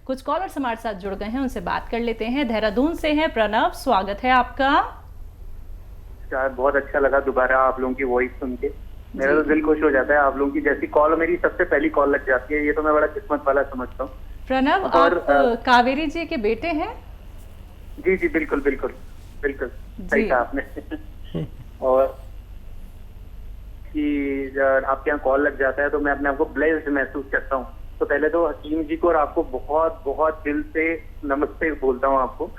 कुछ कॉलर्स हमारे साथ जुड़ गए हैं, उनसे बात कर लेते हैं। देहरादून से हैं प्रणव, स्वागत है आपका। यार बहुत अच्छा लगा दोबारा आप लोगों की वॉइस सुन के। मेरा तो दिल खुश हो जाता है। आप लोगों की जैसी कॉल मेरी सबसे पहली कॉल लग जाती है, ये तो मैं बड़ा किस्मत वाला समझता हूँ। प्रणव, और आप कावेरी जी के बेटे हैं? जी जी बिल्कुल बिल्कुल बिल्कुल सही जी कहा आपने। और कि आपके यहाँ कॉल लग जाता है तो मैं अपने आप को ब्लेस्ड महसूस करता हूँ। तो पहले तो हकीम जी को और आपको बहुत बहुत दिल से नमस्ते बोलता हूँ आपको।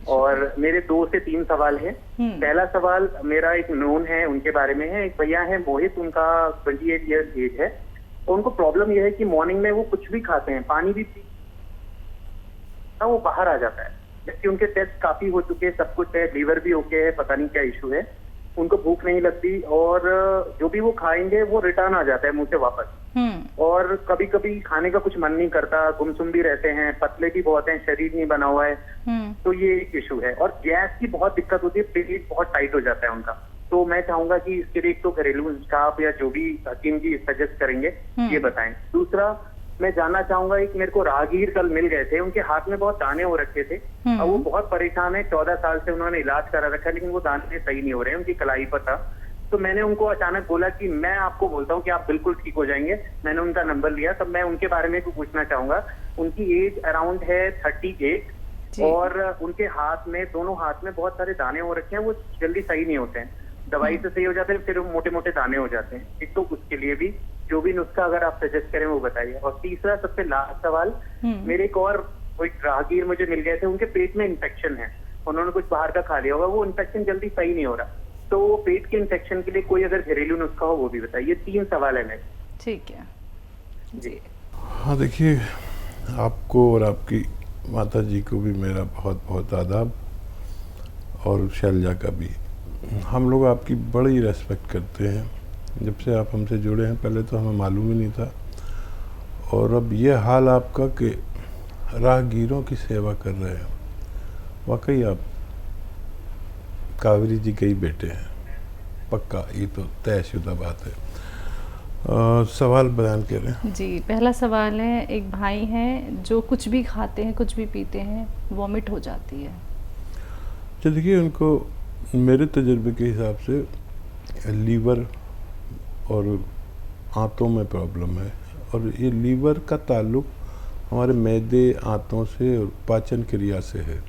और मेरे 2 से 3 सवाल हैं। पहला सवाल मेरा एक नोन है उनके बारे में है। एक भैया है मोहित, उनका 28 ईयर्स एज है। तो उनको प्रॉब्लम यह है कि मॉर्निंग में वो कुछ भी खाते हैं, पानी भी पी, वो बाहर आ जाता है। जबकि उनके टेस्ट काफी हो चुके हैं, सब कुछ है, लीवर भी ओके है, पता नहीं क्या इशू है। उनको भूख नहीं लगती और जो भी वो खाएंगे वो रिटर्न आ जाता है मुंह से वापस। और कभी कभी खाने का कुछ मन नहीं करता, गुमसुम भी रहते हैं, पतले भी बहुत हैं, शरीर नहीं बना हुआ है। तो ये एक इशू है। और गैस की बहुत दिक्कत होती है, पेट बहुत टाइट हो जाता है उनका। तो मैं चाहूंगा कि इसके लिए एक तो घरेलू नुस्खा आप या जो भी हकीम जी सजेस्ट करेंगे ये बताएं। दूसरा मैं जानना चाहूंगा, एक मेरे को राहगीर कल मिल गए थे, उनके हाथ में बहुत दाने हो रखे थे और वो बहुत परेशान है। 14 साल से उन्होंने इलाज करा रखा है लेकिन वो दाने सही नहीं हो रहे हैं, उनकी कलाई पर था। तो मैंने उनको अचानक बोला कि मैं आपको बोलता हूँ कि आप बिल्कुल ठीक हो जाएंगे। मैंने उनका नंबर लिया, तब मैं उनके बारे में कुछ पूछना चाहूंगा। उनकी एज अराउंड है 38 और उनके हाथ में, दोनों हाथ में बहुत सारे दाने हो रखे हैं, वो जल्दी सही नहीं होते हैं। दवाई से सही हो जाते हैं, फिर मोटे मोटे दाने हो जाते हैं। एक तो उसके लिए भी जो भी नुस्खा अगर आप सजेस्ट करें वो बताइए। और तीसरा सबसे लास्ट सवाल, मेरे एक और कोई राहगीर मुझे मिल गए थे, उनके पेट में इन्फेक्शन है, उन्होंने कुछ बाहर का खा लिया होगा, वो इन्फेक्शन जल्दी सही नहीं हो रहा। तो पेट के इन्फेक्शन के लिए कोई अगर घरेलू नुस्खा हो वो भी बताइए। ये 3 सवाल है मेरे। ठीक है जी। हाँ देखिए, आपको और आपकी माता जी को भी मेरा बहुत बहुत आदाब, और शैलजा का भी। हम लोग आपकी बड़ी रेस्पेक्ट करते हैं। जब से आप हमसे जुड़े हैं, पहले तो हमें मालूम ही नहीं था, और अब ये हाल आपका कि राहगीरों की सेवा कर रहे हैं। वाकई आप कावेरी जी के ही बेटे हैं, पक्का, ये तो तयशुदा बात है। सवाल बयान करें। जी, पहला सवाल है, एक भाई हैं जो कुछ भी खाते हैं, कुछ भी पीते हैं, वॉमिट हो जाती है। तो देखिए, उनको मेरे तजुर्बे के हिसाब से लीवर और आंतों में प्रॉब्लम है। और ये लीवर का ताल्लुक हमारे मैदे, आंतों से और पाचन क्रिया से है।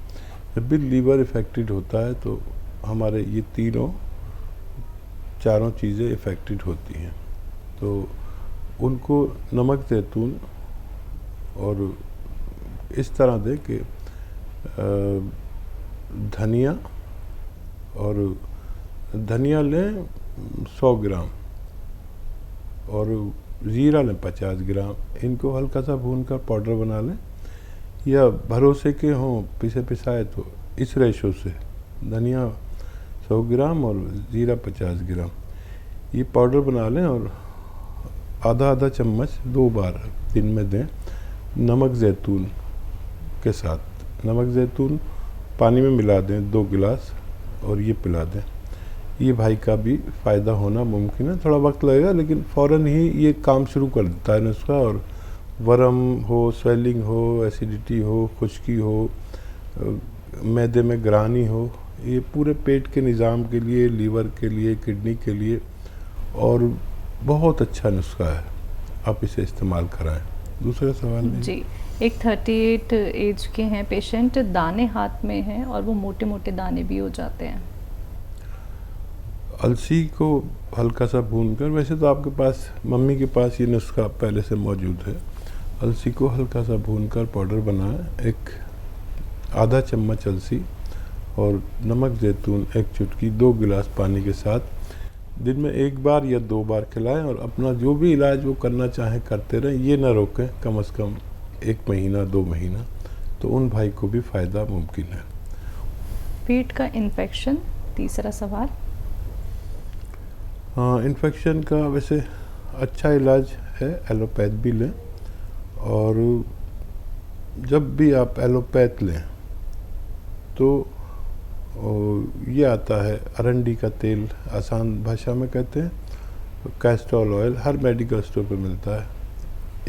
जब भी लीवर इफ़ेक्टेड होता है तो हमारे ये चारों चीज़ें इफ़ेक्टेड होती हैं। तो उनको नमक ज़ैतून और इस तरह दे कि धनिया, और धनिया लें 100 ग्राम और ज़ीरा लें 50 ग्राम। इनको हल्का सा भून कर पाउडर बना लें, या भरोसे के हों पिसे पिसाए तो इस रेशो से धनिया 100 ग्राम और ज़ीरा 50 ग्राम ये पाउडर बना लें, और आधा आधा चम्मच 2 बार दिन में दें नमक ज़ैतून के साथ। नमक ज़ैतून पानी में मिला दें 2 गिलास और ये पिला दें। ये भाई का भी फ़ायदा होना मुमकिन है, थोड़ा वक्त लगेगा लेकिन फ़ौरन ही ये काम शुरू कर देता है नुस्खा। और वरम हो, स्वेलिंग हो, एसिडिटी हो, खुश्की हो, मैदे में ग्रानी हो, ये पूरे पेट के निज़ाम के लिए, लीवर के लिए, किडनी के लिए और बहुत अच्छा नुस्खा है, आप इसे इस्तेमाल कराएं। दूसरा सवाल जी, एक 38 एज के हैं पेशेंट, दाने हाथ में हैं और वो मोटे मोटे दाने भी हो जाते हैं। अलसी को हल्का सा भूनकर, वैसे तो आपके पास, मम्मी के पास ये नुस्खा पहले से मौजूद है। अलसी को हल्का सा भूनकर पाउडर बनाएं, एक आधा चम्मच अलसी और नमक ज़ैतून 1 चुटकी 2 गिलास पानी के साथ दिन में 1 बार या 2 बार खिलाएं। और अपना जो भी इलाज वो करना चाहें करते रहें, ये ना रोकें, कम से कम 1 महीना 2 महीना, तो उन भाई को भी फ़ायदा मुमकिन है। पेट का इन्फेक्शन, तीसरा सवाल। हाँ, इन्फेक्शन का वैसे अच्छा इलाज है, एलोपैथ भी लें। और जब भी आप एलोपैथ लें तो ये आता है अरंडी का तेल, आसान भाषा में कहते हैं, कैस्ट्रॉल ऑयल, हर मेडिकल स्टोर पर मिलता है।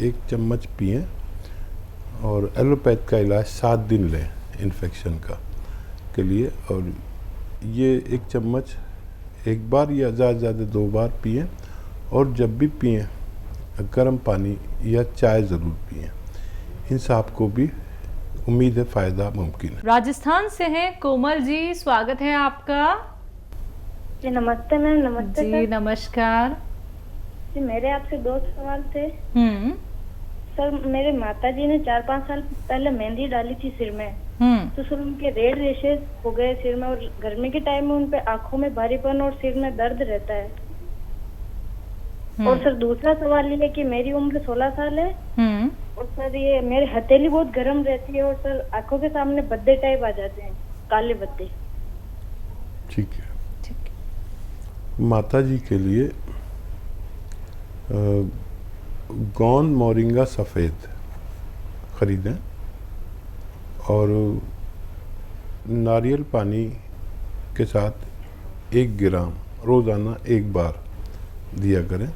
1 चम्मच पिएं और एलोपैथ का इलाज 7 दिन लें इन्फेक्शन का के लिए। और ये 1 चम्मच एक बार या ज़्यादा से ज़्यादा 2 बार पिएं, और जब भी पिएं गर्म पानी या चाय ज़रूर पिएं। इनसे आपको भी उम्मीद है फ़ायदा मुमकिन है। राजस्थान से हैं कोमल जी, स्वागत है आपका। जी नमस्ते मैम। नमस्ते जी सर। नमस्कार। जी मेरे आपसे 2 सवाल थे। हम्म सर मेरे माता जी ने 4-5 साल पहले मेहंदी डाली थी सिर में, तो सर उनके रेड रेशेस हो गए सिर में, और गर्मी के टाइम में उनपे आंखों में भारीपन और सिर में दर्द रहता है। और सर दूसरा सवाल ये है कि मेरी उम्र 16 साल है, और सर ये मेरी हथेली बहुत गर्म रहती है, और सर आंखों के सामने बद्दे टाइप आ जाते हैं, काले बद्दे। ठीक है। माता जी के लिए गोंद मोरिंगा सफ़ेद ख़रीदें और नारियल पानी के साथ 1 ग्राम रोज़ाना 1 बार दिया करें।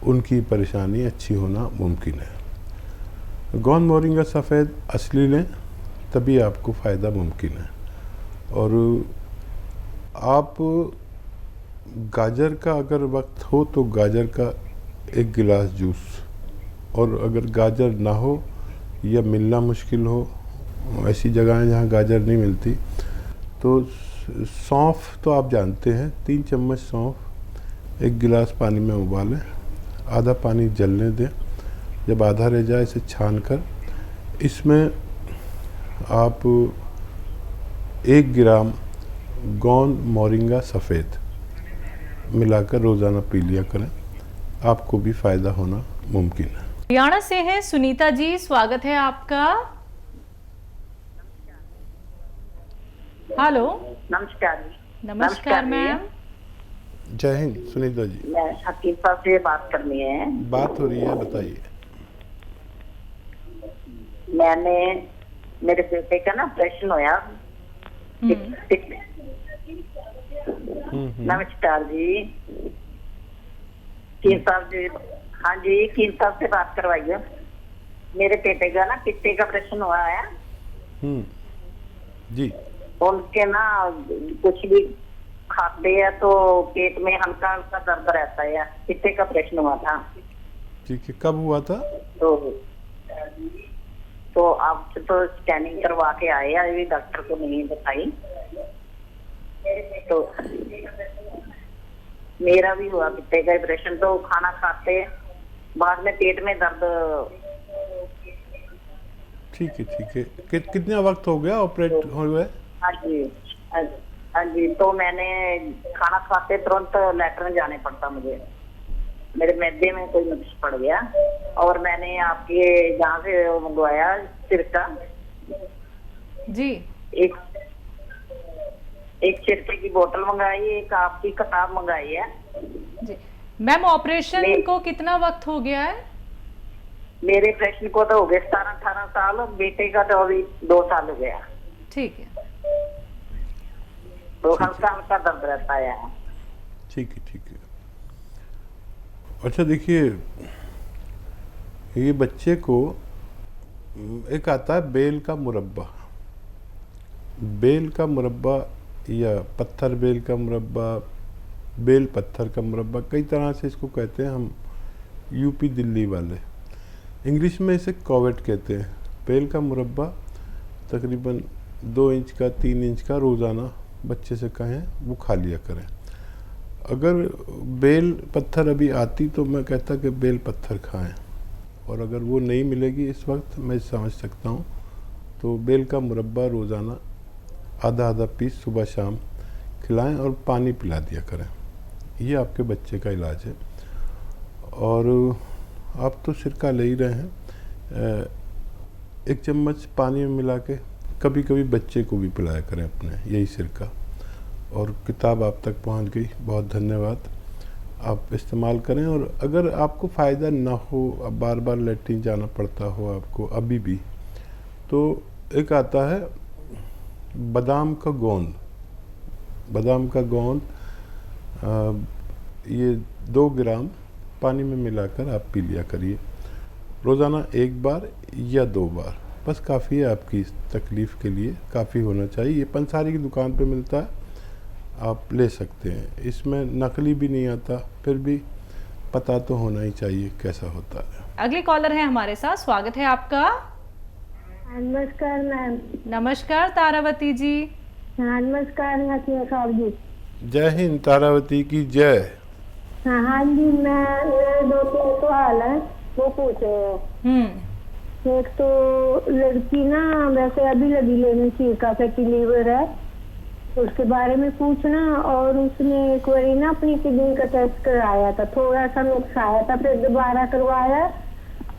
उनकी परेशानी अच्छी होना मुमकिन है। गोंद मोरिंगा सफ़ेद असली लें, तभी आपको फ़ायदा मुमकिन है। और आप गाजर का अगर वक्त हो तो गाजर का 1 गिलास जूस, और अगर गाजर ना हो या मिलना मुश्किल हो, ऐसी जगहें जहाँ गाजर नहीं मिलती, तो सौंफ तो आप जानते हैं, 3 चम्मच सौंफ 1 गिलास पानी में उबालें, आधा पानी जलने दें। जब आधा रह जाए इसे छान कर इसमें आप 1 ग्राम गोंद मोरिंगा सफ़ेद मिलाकर रोज़ाना पी लिया करें, आपको भी फ़ायदा होना मुमकिन है। हरियाणा से हैं सुनीता जी, स्वागत है आपका। हेलो। नमस्कार जी। नमस्कार मैम। जय हिंद सुनीता जी। मैं हकीम साहब से बात करनी है। बात हो रही है, बताइए। मैंने मेरे बेटे का ना ऑपरेशन होया। नमस्कार जी। कीन साहब जी। हाँ जी, कीन साहब से बात करवाइए। मेरे बेटे का ना पित्ते का ऑपरेशन हुआ है। जी। उनके ना कुछ भी खाते हैं तो पेट में हल्का हल्का दर्द रहता है। पित्ते का ऑपरेशन हुआ था। ठीक है, कब हुआ था? तो आप तो स्कैनिंग करवा के आए, अभी डॉक्टर को नहीं बताई। तो मेरा भी हुआ पित्ते का ऑपरेशन। तो खाना खाते बाद में पेट में दर्द। ठीक है ठीक है। कितना वक्त हो गया ऑपरेट हुए? हाँ जी, हाँ जी। तो मैंने खाना खाते तुरंत लैट्रिन जाने पड़ता मुझे, मेरे मैदे में कोई नुक्स पड़ गया। और मैंने आपके यहाँ से मंगवाया सिरका जी। एक सिरके की बोतल मंगाई, एक आपकी किताब मंगाई है जी। मैम ऑपरेशन को कितना वक्त हो गया है? मेरे ऑपरेशन को तो हो गए 17-18 साल, बेटे का तो अभी 2 साल हो गया। ठीक है। तो हल्का हल्का दर्द रहता है। ठीक है ठीक है। अच्छा देखिए, ये बच्चे को एक आता है बेल का मुरब्बा। बेल का मुरब्बा या पत्थर बेल का मुरब्बा, बेल पत्थर का मुरब्बा, कई तरह से इसको कहते हैं हम यूपी दिल्ली वाले। इंग्लिश में इसे कोवेट कहते हैं। बेल का मुरब्बा तकरीबन 2 इंच का 3 इंच का रोज़ाना बच्चे से कहें वो खा लिया करें। अगर बेल पत्थर अभी आती तो मैं कहता कि बेल पत्थर खाएं, और अगर वो नहीं मिलेगी इस वक्त, मैं समझ सकता हूँ, तो बेल का मुरब्बा रोज़ाना आधा आधा पीस सुबह शाम खिलाएं और पानी पिला दिया करें। ये आपके बच्चे का इलाज है। और आप तो सिरका ले ही रहे हैं, 1 चम्मच पानी में मिला के कभी कभी बच्चे को भी पिलाया करें अपने, यही सिरका। और किताब आप तक पहुंच गई, बहुत धन्यवाद। आप इस्तेमाल करें। और अगर आपको फ़ायदा ना हो, अब बार बार लैट्रिन जाना पड़ता हो आपको अभी भी, तो एक आता है बादाम का गोंद। बादाम का गोंद ये 2 ग्राम पानी में मिलाकर आप पी लिया करिए रोज़ाना 1 बार या 2 बार। बस काफ़ी है आपकी इस तकलीफ़ के लिए, काफ़ी होना चाहिए। ये पंसारी की दुकान पे मिलता है, आप ले सकते हैं। इसमें नकली भी नहीं आता, फिर भी पता तो होना ही चाहिए कैसा होता है। अगले कॉलर हैं हमारे साथ, स्वागत है आपका। नमस्कार मैम। नमस्कार तारावती जी। हाँ नमस्कार नसीमा साहब जी। जय हिंद तारावती की जय। हाँ जी, मैं मेरे 2-3 सवाल है वो पूछ रहे हैं। एक तो लड़की ना वैसे अभी लगी लेने की का फैटी लीवर है, उसके बारे में पूछना। और उसने एक बारी ना अपनी किडनी का टेस्ट कराया था, थोड़ा सा नुक्स आया था, फिर दोबारा करवाया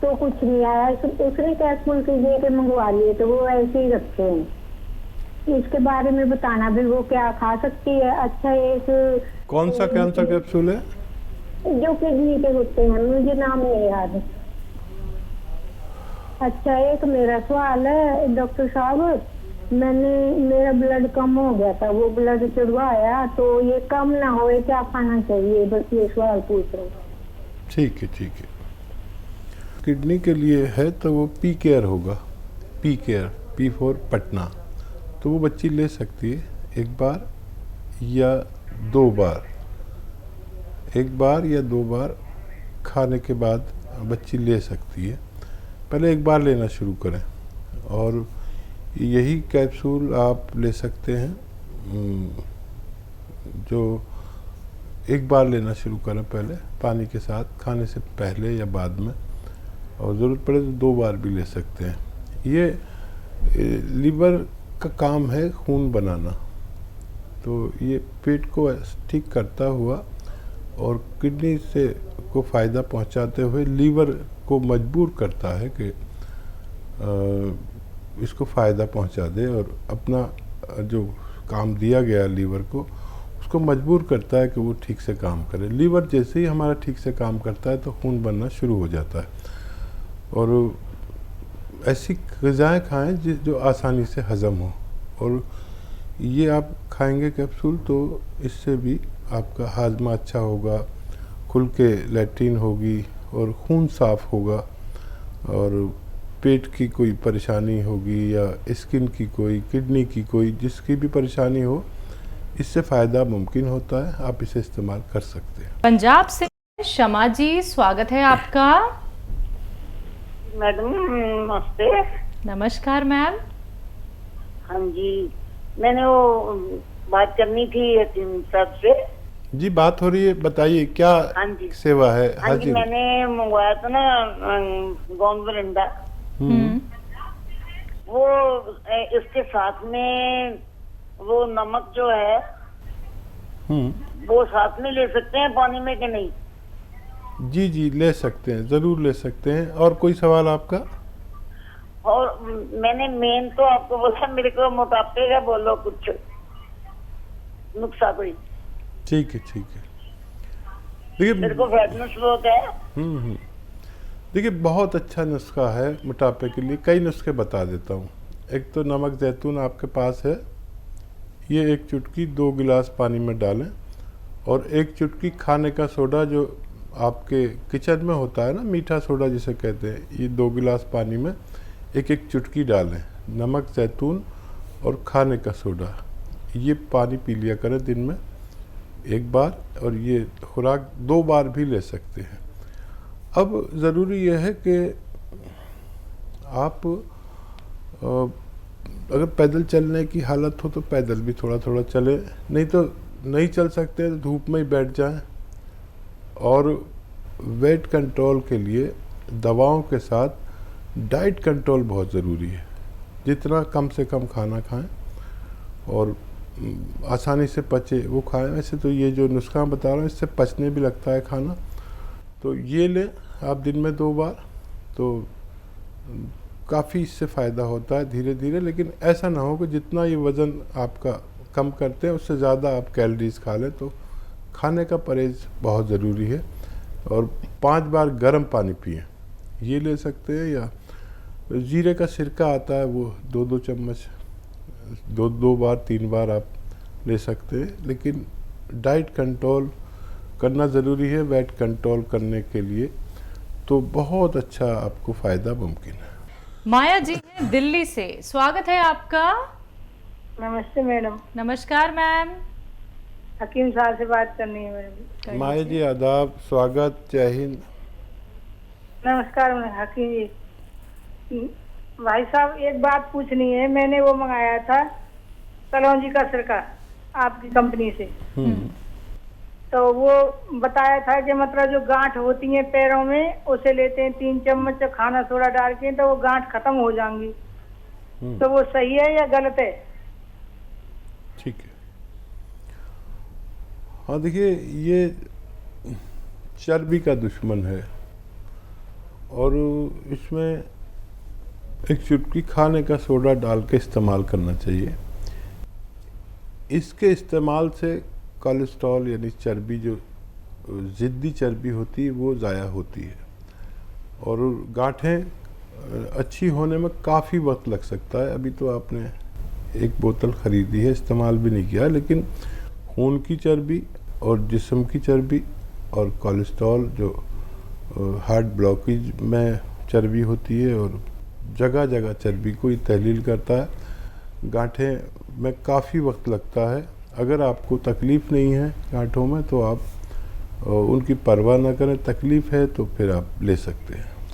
तो कुछ नहीं आया। उसने कैप्सूल किडनी के मंगवा लिए तो वो ऐसे ही रखे हैं। इसके बारे में बताना भी वो क्या खा सकती है। अच्छा एक कौन सा कैप्सूल है? जो किडनी के होते हैं, मुझे नाम नहीं याद। अच्छा एक मेरा सवाल है डॉक्टर साहब, मेरा ब्लड कम हो गया था, वो ब्लड चढ़वाया तो ये कम ना हो, क्या खाना चाहिए, बस ये सवाल पूछ रहे हैं। ठीक है ठीक है। किडनी के लिए है तो वो पी केयर होगा, P care, P for Patna. तो वो बच्ची ले सकती है एक बार या 2 बार, एक बार या 2 बार खाने के बाद बच्ची ले सकती है। पहले एक बार लेना शुरू करें और यही कैप्सूल आप ले सकते हैं जो एक बार लेना शुरू करें पहले पानी के साथ, खाने से पहले या बाद में, और ज़रूरत पड़े तो 2 बार भी ले सकते हैं। ये लीवर का काम है खून बनाना, तो ये पेट को ठीक करता हुआ और किडनी से को फ़ायदा पहुंचाते हुए लीवर को मजबूर करता है कि इसको फ़ायदा पहुंचा दे और अपना जो काम दिया गया लीवर को उसको मजबूर करता है कि वो ठीक से काम करे। लीवर जैसे ही हमारा ठीक से काम करता है तो खून बनना शुरू हो जाता है। और ऐसी ग़िज़ाएँ खाएं जो आसानी से हज़म हो, और ये आप खाएंगे कैप्सूल तो इससे भी आपका हाजमा अच्छा होगा, खुल के लैट्रिन होगी और खून साफ़ होगा, और पेट की कोई परेशानी होगी या स्किन की कोई, किडनी की कोई, जिसकी भी परेशानी हो, इससे फ़ायदा मुमकिन होता है। आप इसे इस्तेमाल कर सकते हैं। पंजाब से शमा जी, स्वागत है आपका। मैडम नमस्ते। नमस्कार मैम। हाँ जी, मैंने वो बात करनी थी हकीम साहब से। जी बात हो रही है, बताइए क्या हाँ जी सेवा है। हाँ जी, मैंने मंगवाया था ना गोंद बरिंदा, वो इसके साथ में वो नमक जो है वो साथ में ले सकते हैं पानी में कि नहीं? जी जी ले सकते हैं, ज़रूर ले सकते हैं। और कोई सवाल आपका? और मैंने मेन तो आपको बोला मेरे को मोटापे का बोलो कुछ नुस्खा कोई। ठीक है ठीक है। देखिए मेरे को फैटनेस बहुत है। देखिए बहुत अच्छा नुस्खा है मोटापे के लिए, कई नुस्खे बता देता हूँ। एक तो नमक जैतून आपके पास है, ये 1 चुटकी 2 गिलास पानी में डालें, और 1 चुटकी खाने का सोडा जो आपके किचन में होता है ना, मीठा सोडा जिसे कहते हैं, ये 2 गिलास पानी में 1-1 चुटकी डालें। नमक जैतून और खाने का सोडा, ये पानी पी लिया करें दिन में 1 बार, और ये खुराक 2 बार भी ले सकते हैं। अब ज़रूरी यह है कि आप अगर पैदल चलने की हालत हो तो पैदल भी थोड़ा थोड़ा चले, नहीं तो नहीं चल सकते तो धूप में ही बैठ जाएं। और वेट कंट्रोल के लिए दवाओं के साथ डाइट कंट्रोल बहुत ज़रूरी है। जितना कम से कम खाना खाएं और आसानी से पचे वो खाएं। वैसे तो ये जो नुस्खा बता रहा हूँ इससे पचने भी लगता है खाना, तो ये लें आप दिन में 2 बार, तो काफ़ी इससे फ़ायदा होता है धीरे धीरे। लेकिन ऐसा ना हो कि जितना ये वज़न आपका कम करते हैं उससे ज़्यादा आप कैलोरीज खा लें, तो खाने का परहेज़ बहुत ज़रूरी है। और 5 बार गर्म पानी पिएं, ये ले सकते हैं। या जीरे का सिरका आता है, वो 2-2 चम्मच 2 बार 3 बार आप ले सकते हैं। लेकिन डाइट कंट्रोल करना ज़रूरी है वेट कंट्रोल करने के लिए, तो बहुत अच्छा आपको फ़ायदा मुमकिन है। माया जी हैं दिल्ली से, स्वागत है आपका। नमस्ते मैडम। नमस्कार मैम। हकीम साहब से बात करनी है मैडम। माया जी आदाब, स्वागत, जय हिंद। नमस्कार हकीम जी। भाई साहब एक बात पूछनी है, मैंने वो मंगाया था कलौंजी का सिरका आपकी कंपनी से, तो वो बताया था कि मतलब जो गांठ होती है पैरों में उसे लेते हैं 3 चम्मच खाना सोडा डाल के तो वो गांठ खत्म हो जाएंगी, तो वो सही है या गलत है? ठीक है। हाँ देखिए, ये चर्बी का दुश्मन है और इसमें एक चुटकी खाने का सोडा डाल के इस्तेमाल करना चाहिए। इसके इस्तेमाल से कोलेस्ट्रॉल यानी चर्बी, जो ज़िद्दी चर्बी होती है, वो ज़ाया होती है और गांठें अच्छी होने में काफ़ी वक्त लग सकता है। अभी तो आपने एक बोतल ख़रीदी है, इस्तेमाल भी नहीं किया, लेकिन खून की चर्बी और जिस्म की चर्बी और कोलेस्ट्रॉल, जो हार्ट ब्लॉकेज में चर्बी होती है और जगह जगह चर्बी को तहलील करता है, गांठें में काफ़ी वक्त लगता है। अगर आपको तकलीफ़ नहीं है गांठों में तो आप उनकी परवाह ना करें, तकलीफ़ है तो फिर आप ले सकते हैं।